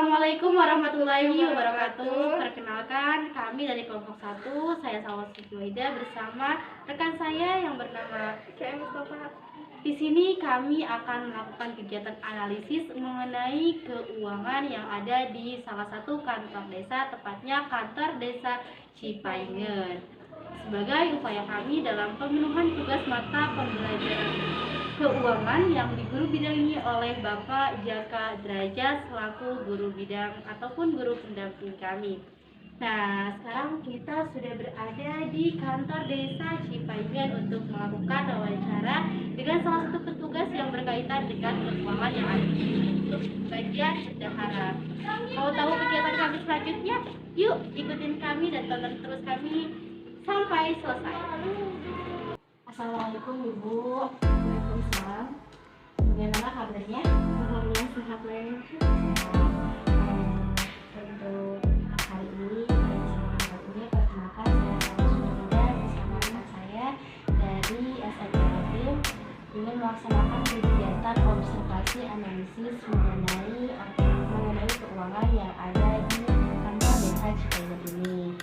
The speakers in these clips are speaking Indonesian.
Assalamualaikum warahmatullahi wabarakatuh. Perkenalkan, kami dari kelompok 1, saya Salwa Siti Wahida bersama rekan saya yang bernama KM Mustafa. Di sini kami akan melakukan kegiatan analisis mengenai keuangan yang ada di salah satu kantor desa, tepatnya kantor desa Cipayengan. Sebagai upaya kami dalam pemenuhan tugas mata pembelajaran keuangan yang diguru bidangi oleh Bapak Jaka Derajat selaku guru bidang ataupun guru pendamping kami. Nah, sekarang kita sudah berada di kantor desa Cipayengan untuk melakukan wawancara dengan salah satu petugas yang berkaitan dengan keuangan yang ada untuk bagian bendahara. Mau tahu kegiatan kami selanjutnya? Yuk ikutin kami dan tonton terus kami sampai selesai. Assalamualaikum Ibu. Waalaikumsalam. Bagaimana kabarnya? Alhamdulillah sehat, Leng. Untuk hari ini, perkenalkan saya sudah bersama rekan saya dari SMK ingin melaksanakan kegiatan observasi analisis mengenai keuangan yang ada di kantor desa Cipayengan ini.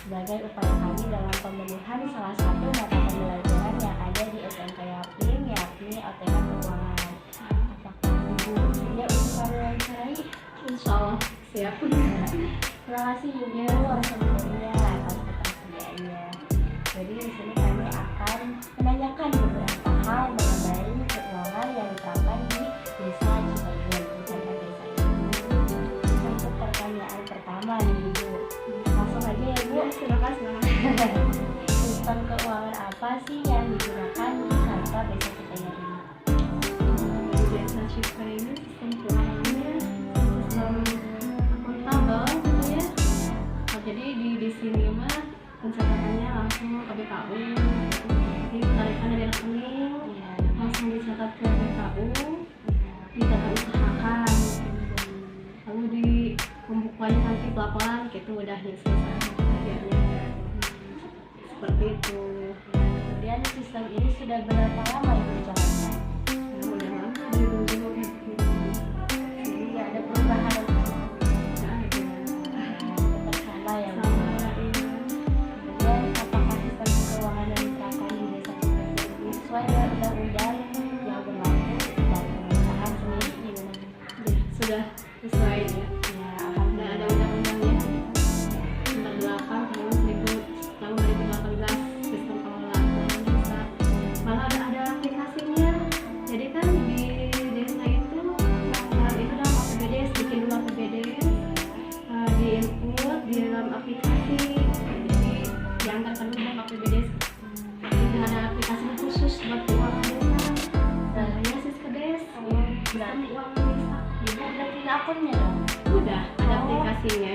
Sebagai upaya kami dalam pemenuhan salah satu mata pembelajaran yang ada di SMK Yapim, yakni OTK Keuangan. Apakah Ibu bersedia untuk kami wawancarai? Insya Allah siap. Terima kasih Ibu sebelumnya atas ketersediaannya. Jadi di sini kami akan menanyakan beberapa hal mengenai keuangan yang diterapkan di desa Cipayengan, desa ini. Untuk pertanyaan pertama nih Ibu, langsung aja ya Bu. Terima kasih. Sistem keuangan apa sih yang digunakan di kantor desa Cipayengan ini? Di desa Cipayengan sistem keuangannya sistem akuntabel gitu ya. Jadi di sini mah pencatatannya langsung ke BKU, ditarikan dari rekening, langsung dicatat ke BKU, ditata usahakan, lalu di pembukuannya nanti pelaporan gitu udah selesai kerjanya. Seperti itu. Kemudian sistem ini sudah berapa lama Ibu jalankan? Udah lama dari dulu. Jadi nggak ada perubahan tetap sama ya Bu? Kemudian apakah sistem keuangan yang diterapkan di desa Cipayengan ini sesuai dengan undang-undang yang berlaku dan pengusahaan sendiri gimana? Sudah sesuai ya. Ya, Sudah alhamdulillah. ada undang-undangnya. Nomor 8 tahun 2018 sistem pengelolaan keuangan desa. Malah ada aplikasinya. Jadi kan di desa itu dalam APBDes, bikin dulu APBDes, di-input di dalam aplikasi. Jadi dianggarkan dulu dalam APBDes. Jadi ada aplikasi khusus buat keuangan desa. Namanya Siskedes. Berarti Keuangan desa. Ibu udah punya akunnya dong? Udah ada aplikasinya.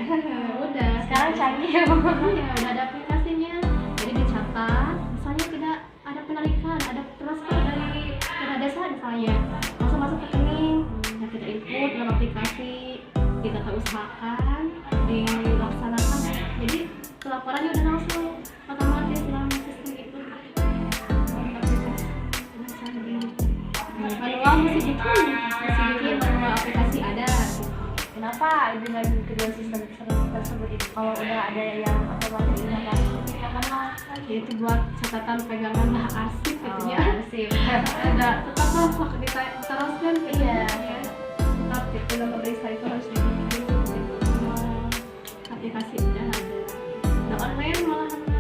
Udah. Sekarang canggih ya Bu? Iya, udah ada aplikasinya. Jadi dicatat, misalnya tidak ada penarikan, ada transfer dari dana desa misalnya, langsung masuk ke rekening. Nah, kita input dalam aplikasi, kita usahakan, dilaksanakan. Jadi pelaporannya udah langsung otomatis dalam sistem itu. Aplikasi udah canggih. Manual masih bikin manual aplikasi ada. Kenapa dengan kedua sistem tersebut itu kalau udah ada yang otomatis Itu buat catatan pegangan lah arsip gitu ya. Sip. Ada tetap lah diteruskan gitu. Iya. Tetap gitu nomor desa itu harus dibikin gitu. Aplikasi udah ada. Nah, online malah ada.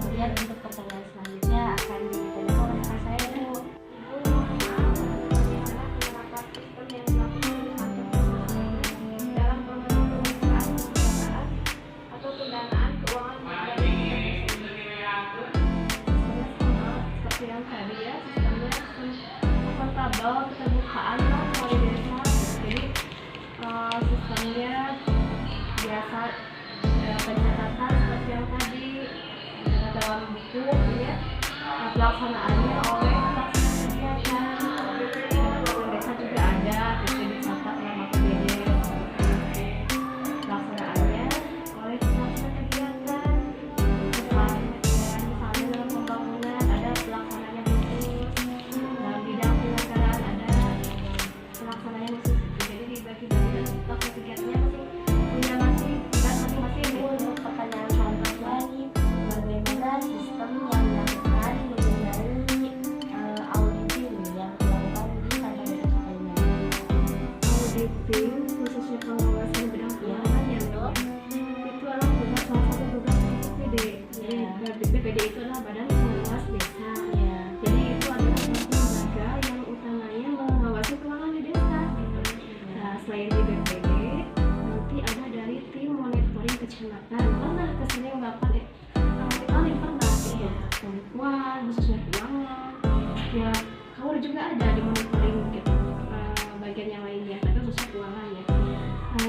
Kemudian untuk pertanyaan selanjutnya akan ditanyakan oleh rekan saya Bu. Dalam pemenuhan perusahaan atau pendanaan keuangan dari seperti yang tadi ya, sistemnya akuntabel, keterbukaan lah kalau di desa. Jadi sistemnya biasa pencatatan seperti yang tadi dalam buku ya, pelaksanaannya oleh pelaksana kegiatan desa juga ada, itu dicatat dalam APBD. Pelaksanaannya oleh pelaksana kegiatan, misalnya dalam pembangunan ada pelaksananya khusus, dalam bidang penyelenggaraan ada pelaksananya khusus, jadi dibagi-bagi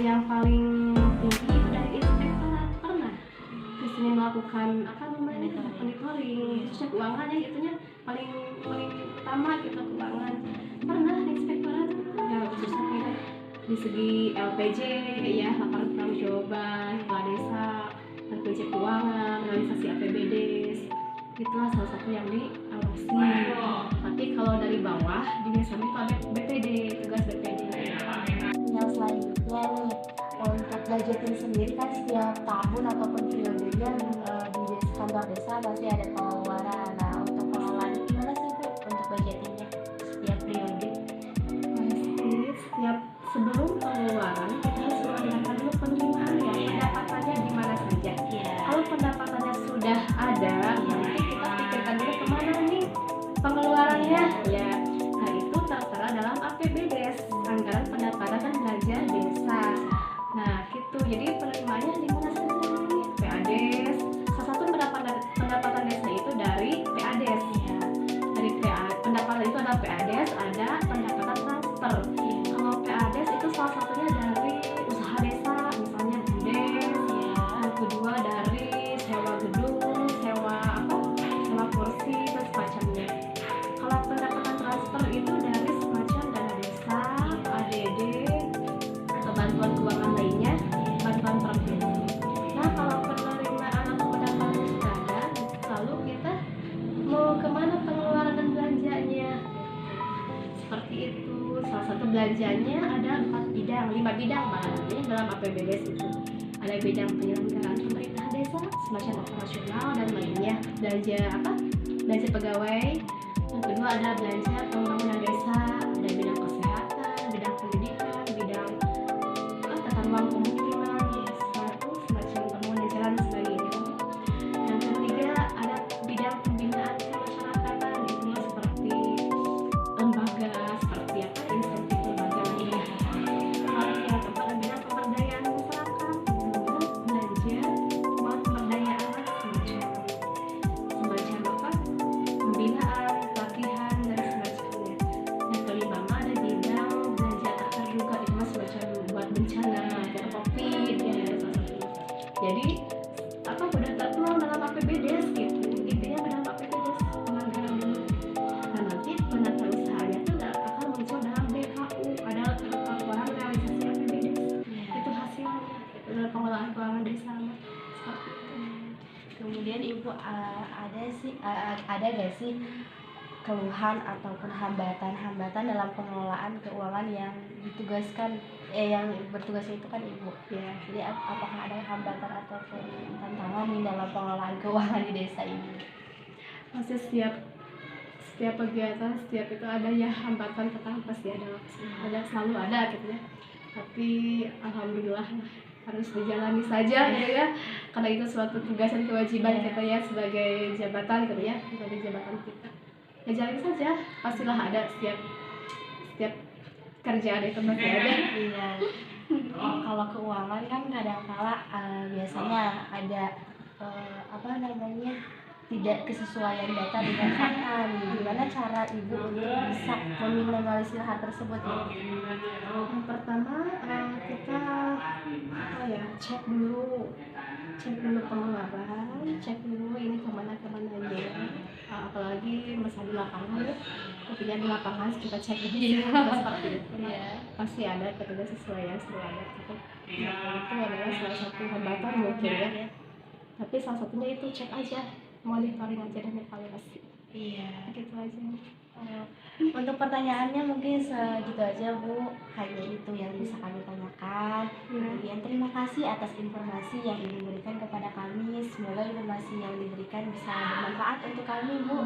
yang paling tinggi itu dari inspektorat. Pernah di sini melakukan apa namanya monitoring, khususnya keuangan ya, itunya paling utama gitu, keuangan. Pernah di inspektorat ya, khususnya kayak di segi LPJ ya, laporan pertanggungjawaban kepala desa, LPJ keuangan, realisasi APBD, itulah salah satu yang diawasi. Tapi kalau dari bawah biasanya itu ada BPD, tugas BPD. Yang selanjutnya nih, untuk budgeting sendiri kan setiap tahun ataupun periodenya di kantor desa pasti ada pengeluaran. Nah, untuk pengelolaan gimana sih Bu untuk budgetingnya setiap periode? Pasti setiap sebelum pengeluaran kita harus menanyakan dulu penerimaan ya, pendapatannya di mana saja. Kalau pendapatannya sudah ada, nanti kita pikirkan dulu kemana nih pengeluarannya ya. Nah, itu tertera dalam APBDes, anggaran pendapatan dan belanja desa. Nah gitu, jadi penerimaannya di mana saja nih? PADes, salah satu pendapatan desa itu dari PADes ya. Dari pendapatan itu ada PADes, ada pendapatan transfer. Kalau PADes itu salah satunya dari usaha desa, misalnya BUMDes. Yang kedua dari sewa gedung, sewa kursi dan semacamnya. Kalau pendapatan transfer itu dari semacam dana desa, ADD, atau bantuan keuangan lainnya, bantuan provinsi. Nah, kalau penerimaan atau pendapatan sudah ada, lalu kita mau kemana pengeluaran dan belanjanya? Seperti itu. Salah satu belanjanya ada 5 bidang malah dalam APBDes itu. Ada bidang penyelenggaraan pemerintah desa, semacam operasional dan lainnya. Belanja pegawai. Yang kedua ada belanja pembangunan desa, ada bidang kesehatan, bidang pendidikan, bidang tata ruang pemukiman, semacam pembangunan jalan dan sebagainya. Yang ketiga ada bidang pembinaan kemasyarakatan, itu seperti lembaga, seperti insentif lembaga lainnya. Yang keempat ada bidang pemberdayaan masyarakat, belanja buat pemberdayaan semacam pembinaan, pelatihan dan semacamnya. Yang kelima ada bidang belanja tak terduga, itu semacam buat bencana kayak COVID ya, salah satunya. Jadi udah tertuang dalam APBDes gitu, intinya dalam APBDes penganggaran dulu. Nah, nanti penata usahanya itu akan muncul dalam BKU, ada laporan realisasi APBDes. Itu hasilnya dalam pengelolaan keuangan desa seperti itu. Kemudian Ibu ada gak sih keluhan ataupun hambatan dalam pengelolaan keuangan yang ditugaskan yang bertugasnya itu kan Ibu ya. Jadi apakah ada hambatan ataupun tantangan nih dalam pengelolaan keuangan di desa ini? Masih setiap kegiatan, setiap itu ada ya hambatan, pasti ada selalu ada gitu ya. Tapi alhamdulillah harus dijalani saja gitu ya, karena itu suatu tugas dan kewajiban kita ya sebagai jabatan gitu ya, sebagai jabatan kita ya, jalani saja, pastilah ada setiap kerjaan itu pasti ada. Iya. Kalau keuangan kan kadang-kala biasanya ada tidak kesesuaian data dengan fakta nih. Gimana cara Ibu untuk bisa meminimalisir hal tersebut ya? Yang pertama kita cek dulu pengeluaran, cek dulu ini kemana aja. Apalagi masa di lapangan ya, ketika di lapangan kita cek dulu seperti itu. Pasti ada ketidaksesuaian selalu ada. Itu adalah salah satu hambatan mungkin ya. Tapi salah satunya itu cek aja, monitoring aja dan evaluasi. Iya. Gitu aja. Untuk pertanyaannya mungkin segitu aja Bu, hanya itu yang bisa kami tanyakan. Kemudian terima kasih atas informasi yang Ibu berikan kepada kami. Semoga informasi yang diberikan bisa bermanfaat untuk kami Bu.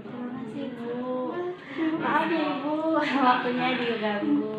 Terima kasih Bu. Maaf ya Ibu, waktunya diganggu.